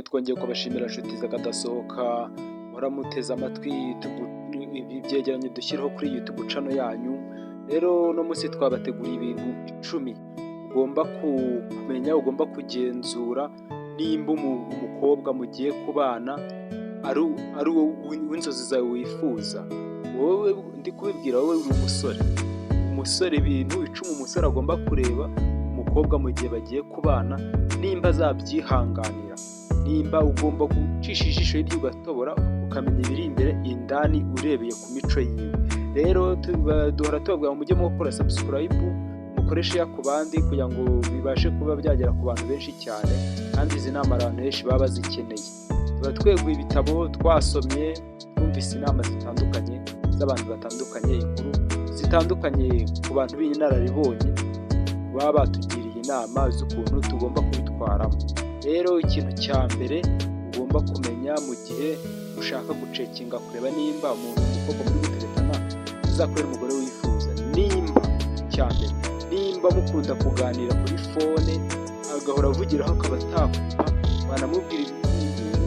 twongeye kubashimira inshuti z'akadasohoka muramuteze amatwi ibi byegeranyo dushyiraho kuri YouTube channel yanyu. Rero uno munsi twabateguriye ibintu 10 ugomba kumenya, ugomba kugenzura nimba umukobwa mugiye kubana ari w'inzozi zawe wifuza. Wowe ndi kubibwira wowe uri umusore, ibintu 10 umusore agomba kureba umukobwa mu gihe bagiye kubana, nimba azabyihanganira, nimba ugomba gucisha ijisho hirya ugatobora ukamenya ibiri imbere indani urebeye ku mico yiwe. Rero duhora tubabwira ngo mujye mukora subscribe, mukoreshe ku bandi kugira ngo bibashe kuba byagera ku bantu benshi cyane, kandi izi nama abantu benshi baba bazikeneye. Tuba tweguye ibitabo twasomye, twumvise inama zitandukanye z'abantu batandukanye, inkuru zitandukanye ku bantu b'inararibonye baba batugiriye inama z'ukuntu tugomba kubitwaramo. Rero ikintu cya mbere ugomba kumenya mu gihe ushaka gucekinga kureba nimba umukobwa muri guteretana azakorera umugore wifuza, nimba mukunda kuganira kuri fone agahora avugiraho akaba atakumva, wanamubwira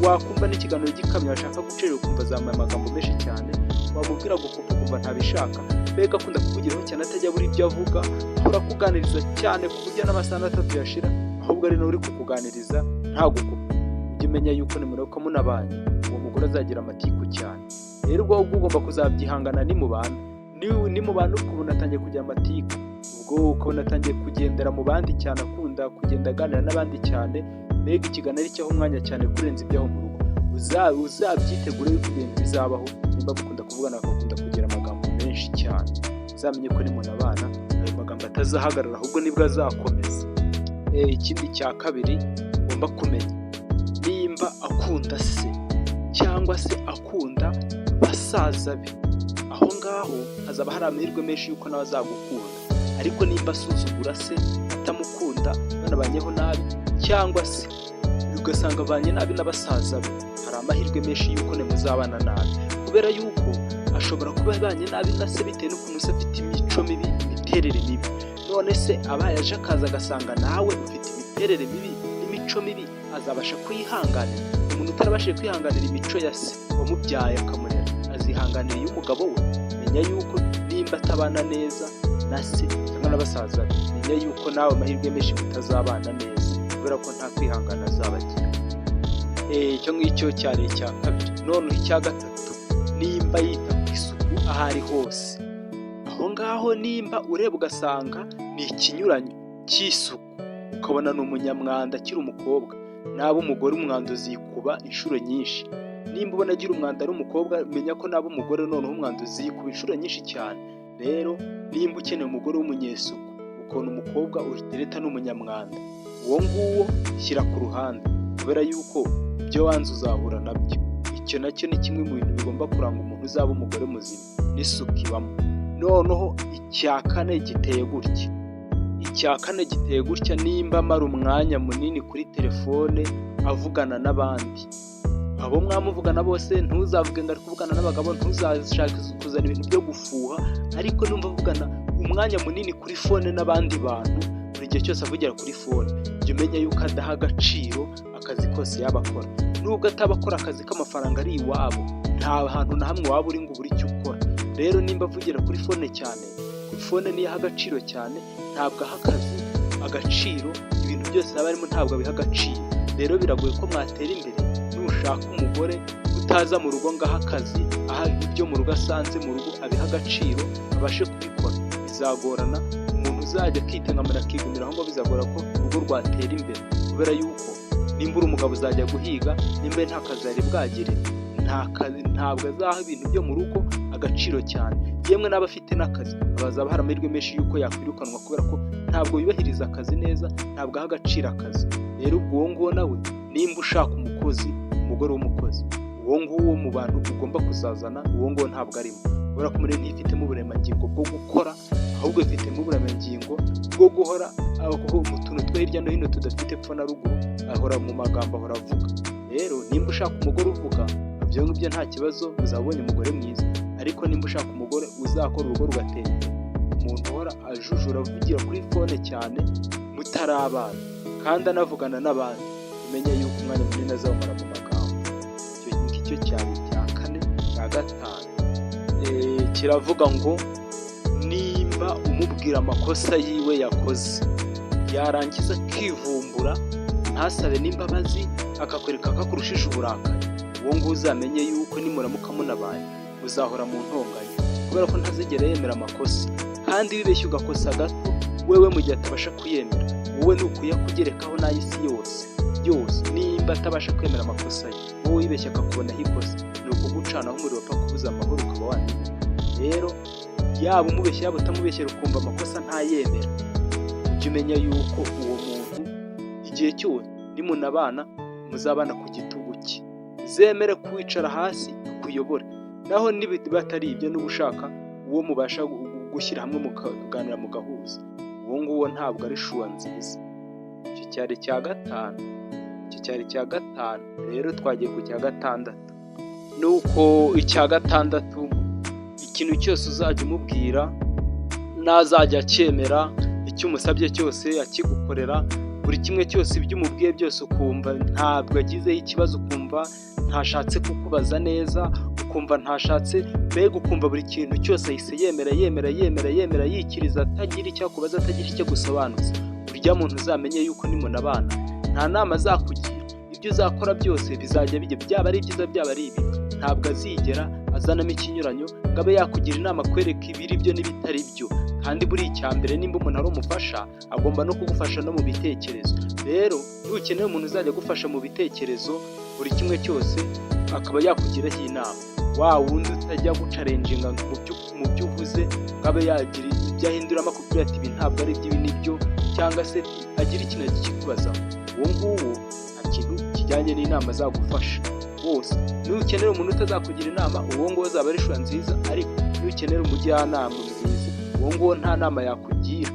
wakumva n'ikiganiro gikamyo ashaka gucerera ukumva zambaye amagambo menshi cyane, wamubwira gukupa ukumva ntabishaka, mbega akunda kuvugiraho cyane atajya buri ibyo avuga, ahora kuganiriza cyane ku buryo n'amasaha 3 yashira ahubwo ari nawe uri kukuganiriza nta gukupa. Ujye umenya yuko nimuroka munabanye uwo mugore azagira amatiku cyane. Rero ubwo ugomba kuzabyihangana nimubana ukubona atangiye kugira amatiku, ubwo ukabona atangiye kugendera mu bandi cyane, akunda kugenda aganira n'abandi cyane, mbega ikiganiro cyaho umwanya cyane kurenza ibyaho mu rugo, uzabyitegure yuko ibintu bizabaho. Nimba mukunda kuvugana akakunda kugira amagambo menshi cyane, uzamenye ko nimunabana ayo magambo atazahagarara ahubwo nibwo azakomeza. Ikindi cya kabiri ugomba kumenya nimba akunda se cyangwa se akunda basaza be. Aho ngaho hazaba hari amahirwe menshi yuko nawe azagukunda. Ariko nimba asuzugura se, atamukunda, banabanyeho nabi, cyangwa se ugasanga abanye nabi n'abasaza be, hari amahirwe menshi yuko muzabana nabi, kubera yuko ashobora kuba abanye nabi na se bitewe n'ukuntu se afite imico mibi, imiterere mibi. None se abaye aje akaza agasanga nawe ufite imiterere mibi n'imico mibi, azabasha kwihanganira? Umuntu utarabashije kwihanganira imico ya se wamubyaye akamurera, azihanganira iy'umugabo we? Menya yuko nimba atabana neza na se cyangwa n'abasaza be, menya yuko nawe amahirwe menshi mutazabana neza, kubera ko nta kwihangana azabagira. Icyo ngicyo cyari icya kabiri. Noneho icya gatatu, nimba yita ku isuku aho ari hose. Aho ngaho nimba ureba ugasanga ni ikinyuranyo cy'isuku, ukabona ni umunyamwanda akiri umukobwa, naba umugore umwanda uzikuba inshuro nyinshi. Nimba ubona agira umwanda ari umukobwa, menya ko naba umugore noneho umwanda uzikuba inshuro nyinshi cyane. Rero nimba ukeneye umugore w'umunyesuku, ukabona umukobwa uritereta n'umunyamwanda, uwo nguwo shyira ku ruhande, kubera yuko ibyo wanze uzahura nabyo. Icyo nacyo ni kimwe mu bintu bigomba kuranga umuntu uzaba umugore muzima, n'isuku ibamo. Noneho icya kane giteye gutya, nimba amara umwanya munini kuri telefone avugana n'abandi, abo mwamuvugana bose ntuzavuge ngo ari kuvugana n'abagabo, ntuzashake kuzana ibintu byo gufuha, ariko numva avugana umwanya munini kuri fone n'abandi bantu, buri gihe cyose avugira kuri fone, jya umenya yuko adaha agaciro akazi kose yaba akora. Nubwo ataba akora akazi k'amafaranga ari iwabo, nta hantu na hamwe waba uri ngo ubure icyo ukora. Rero nimba avugira kuri fone cyane, kuri fone niyo aha agaciro cyane, ntabwo aha akazi agaciro, ibintu byose aba arimo ntabwo abiha agaciro. Rero biragoye ko mwatera imbere nushaka umugore utaza mu rugo ngaha akazi, aha ibyo mu rugo asanze mu rugo abiha agaciro, abashe kubikora. Bizagorana umuntu uzajya akitengamira akigumira aho ngo bizagora ko urugo rwatera imbere, kubera yuko nimba uri umugabo uzajya guhiga, nimba nta kazi yari bwagire, ntabwo azaha ibintu byo mu rugo agaciro cyane. Yemwe n'abafite n'akazi bazaba hari amahirwe menshi yuko yakwirukanwa, kubera ko ntabwo yubahiriza akazi neza, ntabwo aha agaciro akazi. Rero ubwo uwo nguwo nawe nimba ushaka umugore w'umukozi, uwo nguwo mu bantu ugomba kuzazana, uwo nguwo ntabwo arimo, kubera ko muri ntifitemo uburemangingo bwo gukora, ahubwo ifitemo uburemangingo bwo guhora mu tuntu two hirya no hino tudafite epfo na ruguru, ahora mu magambo ahora avuga. Rero nimba ushaka umugore uvuga, ibyo ngibyo nta kibazo, uzabonye umugore mwiza. Ariko nimba ushaka umugore uzakora urugo rugatera imbere, umuntu uhora ajujura avugira kuri fone cyane mutarabana kandi anavugana n'abandi, umenye yuko umwanya munini azawumara mu magambo. Icyo ngicyo cyari icya kane. Cya gatanu kiravuga ngo nimba umubwira amakosa yiwe yakoze yarangiza akivumbura ntasabe n'imbabazi akakwereka ko akurushije uburakari, uwo nguwo uzamenye yuko nimuramuka munabaye uzahora mu ntonganya, kubera ko ntazigera yemera amakosa. Kandi wibeshye ugakosa gato wewe mu gihe atabasha kuyemera, wowe ni ukuyakugerekaho n'ay'isi yose. Nimba atabasha kwemera amakosa ye, wowe wibeshye akakubonaho ikosa, ni ukugucanaho umuriro upfa kubuza amahoro ukaba wanimira. Rero yaba umubeshye yaba utamubeshye ukumva amakosa ntayemera, ujye umenya yuko uwo muntu igihe cyose nimunabana muzabana ku gitugu cye. Zemere kwicara hasi akuyobore, naho niba atari ibyo n'uba ushaka uwo mubasha gushyira hamwe mukaganira mugahuza, uwo nguwo ntabwo ari shuwa nziza. Icyo cyari icya gatanu. Rero twagiye ku cya gatandatu. Nuko icya gatandatu, ikintu cyose uzajya umubwira nazajya acyemera, icyo umusabye cyose akigukorera, buri kimwe cyose ibyo umubwiye byose ukumva ntabwo agizeho ikibazo, ukumva ntashatse kukubaza neza, ukumva ntashatse, mbega ukumva buri kintu cyose ahise yemera yikiriza, atagira icyo akubaza, atagira icyo gusobanuza. Burya muntu uzamenye yuko nimunabana nta nama azakugira, ibyo uzakora byose bizajya bijya, byaba ari byiza byaba ari ibibi, ntabwo azigera azanamo ikinyuranyo ngo abe yakugira inama kwereka ibiri byo n'ibitari byo. Kandi buri icya mbere, nimba umuntu ari umufasha agomba no kugufasha no mu bitekerezo. Rero nukeneye umuntu uzajya agufasha mu bitekerezo, buri kimwe cyose akaba yakugiraho inama, wa wundi utajya gucarenjinga mu byo uvuze ngo abe yagira ibyo ahinduramo akubwira ati ibi ntabwo ari iby'ibi nibyo, cyangwa se agira ikintu kikubaza. Uwo nguwo nta kintu kijyanye n'inama azagufasha wose. Nukenera umuntu utazakugira inama, uwo nguwo azaba ari shuwa nziza, ariko nukenera umujyanama mwiza, uwo nguwo nta nama yakugira,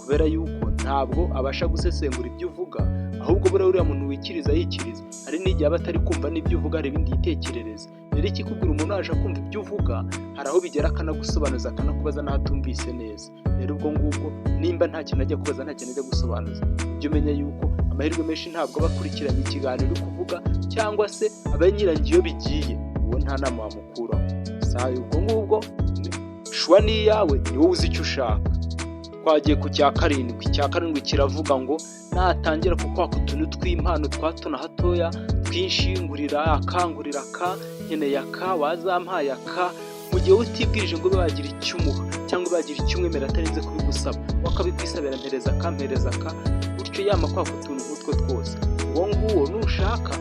kubera yuko ntabwo abasha gusesengura ibyo uvuga, ahubwo buriya uriya muntu wikiriza yikiriza, hari n'igihe aba atari kumva n'ibyo uvuga, hari ibindi yitekerereza. Rero ikikubwira umuntu waje kumva ibyo uvuga, hari aho bigera akanagusobanuza, akanakubaza n'aho atumvise neza. Rero ubwo ngubwo nimba nta kintu ajya kubaza, nta kintu ajya gusobanuza, ujye umenya yuko amahirwe menshi ntabwo aba akurikiranye ikiganiro uri kuvuga, cyangwa se aba yirangiye iyo bigiye, uwo nta nama wamukuraho. Ubwo ngubwo shuwa ni iyawe, ni wowe uzi icyo ushaka. Twagiye ku cya karindwi. Icya karindwi kiravuga ngo natangira kukwaka utuntu tw'impano twa hato na hatoya twinshi, ngurira aka, nkeneye aka, wazampaye aka, mu gihe utibwirije ngo ube wagira icyo umuha cyangwa bagira icyo umwemera atarinze kubigusaba, wakabikwisabira mpereza aka, gutyo yama kwaka utuntu nk'utwo twose. Uwo nguwo nushaka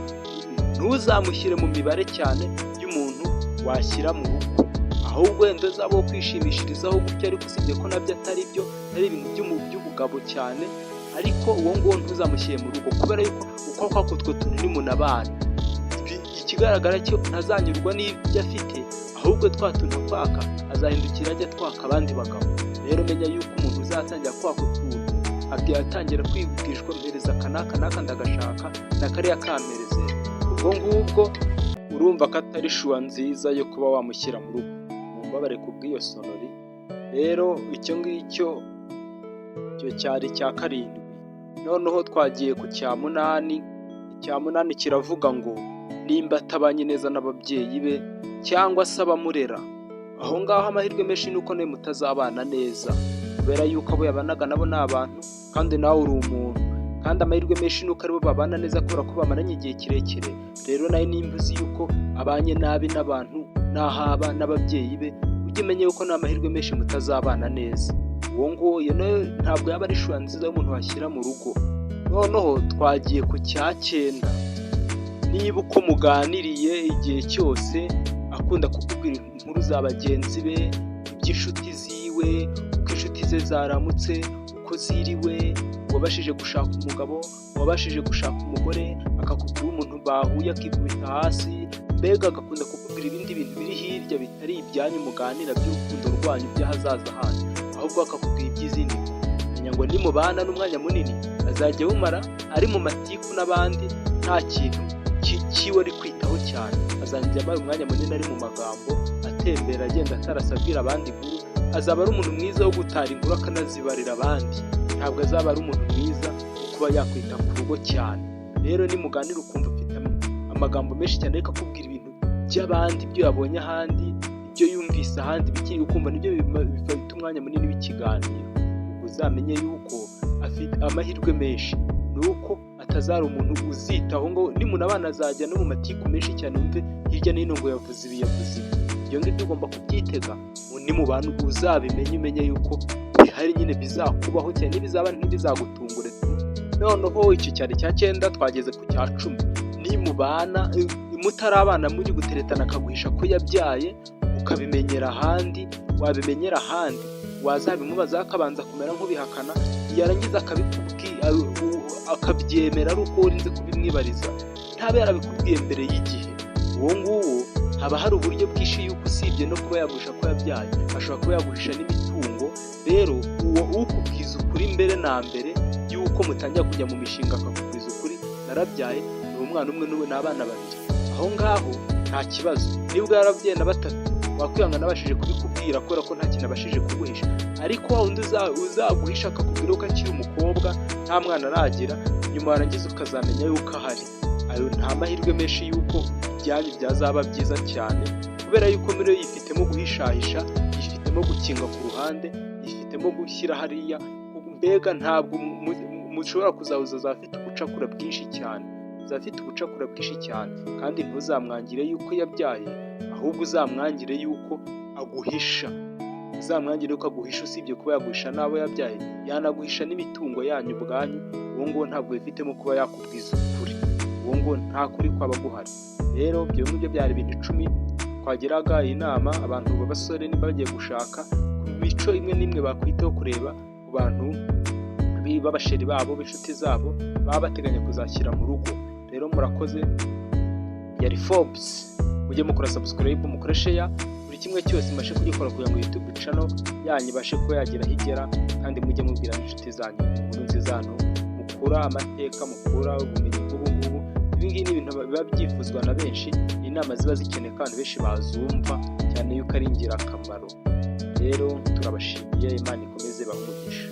ntuzamushyire mu mibare cyane y'umuntu washyira mu rugo, ahubwo wenda uzaba wo kwishimishirizaho gutyo, ariko usibye ko nabyo atari byo, ari ibintu by'ubugabo cyane. Ariko uwo nguwo ntuzamushyire mu rugo, kubera yuko uko kwaka utwo tuntu ni munabana. Ikigaragara cyo ntazanyurwa n'ibyo afite, ahubwo twa tuntu kwaka azahindukira ajya twaka abandi bagabo. Rero menya yuko umuntu uzatangira kwaka utuntu atangira kwibwishwa mpereza aka ndagashaka na kariya kampereze, ubwo ngubwo urumva ko atari shuwa nziza yo kuba wamushyira mu rugo. Mubabare kubw'iyo sonori. Rero icyo ngicyo cyari icya karindwi. Noneho twagiye ku cya munani. Icya munani kiravuga ngo nimba atabanye neza n'ababyeyi be cyangwa se abamurera, aho ngaho amahirwe menshi nuko nawe mutazabana neza, kubera yuko abo yabanaga nabo ni abantu kandi nawe uri umuntu, kandi amahirwe menshi nuko aribo babana neza kubera ko bamaranye igihe kirekire. Rero nawe nimba uzi yuko abanye nabi n'abantu n'ahaba n'ababyeyi be, ujye umenya yuko nta mahirwe menshi mutazabana neza. Uwo nguwo ntabwo yaba ari shuwa nziza y'umuntu washyira mu rugo. Noneho twagiye ku cya cyenda. Niba uko muganiriye igihe cyose akunda kukubwira inkuru za bagenzi be, iby'inshuti ziwe, uko inshuti ze zaramutse, uko ziriwe, wabashije gushaka umugabo, wabashije gushaka umugore, akakubwira umuntu bahuye akikubita hasi, mbega agakunda kukubwira ibindi bintu biri hirya bitari ibyanyu muganira by'urukundo rwanyu by'ahazaza hanyu, ahubwo akakubwira iby'izindi. Menya ngo nimubana n'umwanya munini azajya awumara ari mu matiku n'abandi, nta kintu kiwe ari kwitaho cyane. Azajya amara umwanya munini ari mu magambo, atembera agenda atarasabwira abandi inkuru. Azaba ari umuntu mwiza wo gutara inkuru akanazibarira abandi, ntabwo azaba ari umuntu mwiza wo kuba yakwita ku rugo cyane. Rero nimuganira ukumva ufite magambo menshi cyane, ariko akubwira ibintu by'abandi, ibyo yabonye ahandi, ibyo yumvise ahandi, bikiri ukumva nibyo bifata umwanya munini w'ikiganiro. Ubwo uzamenye yuko afite amahirwe menshi, ni uko atazara umuntu uzitaho ngo nimunabana azajya no mu matiku menshi cyane, wumve hirya no hino ngo yavuze ibi yavuze ibi. Ibyo ngibyo ugomba kubyitega, ni mu bantu uzabimenye, umenye yuko bihari nyine bizakubaho cyane, n'ibizaba ntibizagutungure. Noneho icyo cyari cya 9, twageze ku cya 10. Nimubana mutarabana muri guteretana akaguhisha ko yabyaye, ukabimenyera ahandi, wabimenyera ahandi, wazabimubaza akabanza kumera nk'ubihakana, yarangiza akabyemera ari uko urinze kubimwibariza, ntabe yarabikubwiye mbere y'igihe. Uwo nguwo haba hari uburyo bwinshi yuko usibye no kuba yaguhisha ko yabyaye, ashobora kuba yaguhisha n'imitungo. Rero uwo ukubwiza ukuri mbere na mbere yuko mutangira kujya mu mishinga, akakubwiza ukuri narabyaye, ni umwana umwe n'abana 2, aho ngaho nta kibazo. Nibwo yarabyaye na 3, wakwihangana abashije kubikubwira kubera ko nta kintu abashije kuguhisha. Ariko wa wundi uzaguhisha akakubwira ko akiri umukobwa nta mwana aragira, nyuma warangiza ukazamenya yuko ahari, ayo nta mahirwe menshi yuko ibyanyu byazaba byiza cyane, kubera yuko muri yo yifitemo guhishahisha, yifitemo gukinga ku ruhande, yifitemo gushyira hariya. Mbega ntabwo mushobora kuzahuza, zafite ubucakura bwinshi cyane, kandi ntuzamwangire yuko yabyaye, ahubwo uzamwangire yuko aguhisha. Usibye kuba yaguhisha n'abo yabyaye, yanaguhisha n'imitungo yanyu ubwanyu. Uwo nguwo ntabwo yifitemo kuba yakubwiza ukuri, uwo nguwo nta kuri kwaba guhari. Rero ibyo ngibyo byari ibintu 10 twagiraga inama abantu b'abasore niba bagiye gushaka, ku mico imwe n'imwe bakwitaho kureba ku bantu b'abasheri babo, b'inshuti zabo baba bateganya kuzashyira mu rugo. Rero murakoze, yari Forbes. Mujye mukora subscribe, mukore share, buri kimwe cyose mbashe kugikora kugira ngo YouTube channel yanyu ibashe kuba yagira higera, kandi mujye mubwira inshuti zanyu inkuru nziza hano, mukura amateka, mukura ubumenyi bw'ubu. Ibi ngibi ni ibintu biba byifuzwa na benshi, ni inama ziba zikeneye kandi benshi bazumva cyane yuko ari ingirakamaro. Rero turabashimiye, Imana ikomeze bahe umugisha.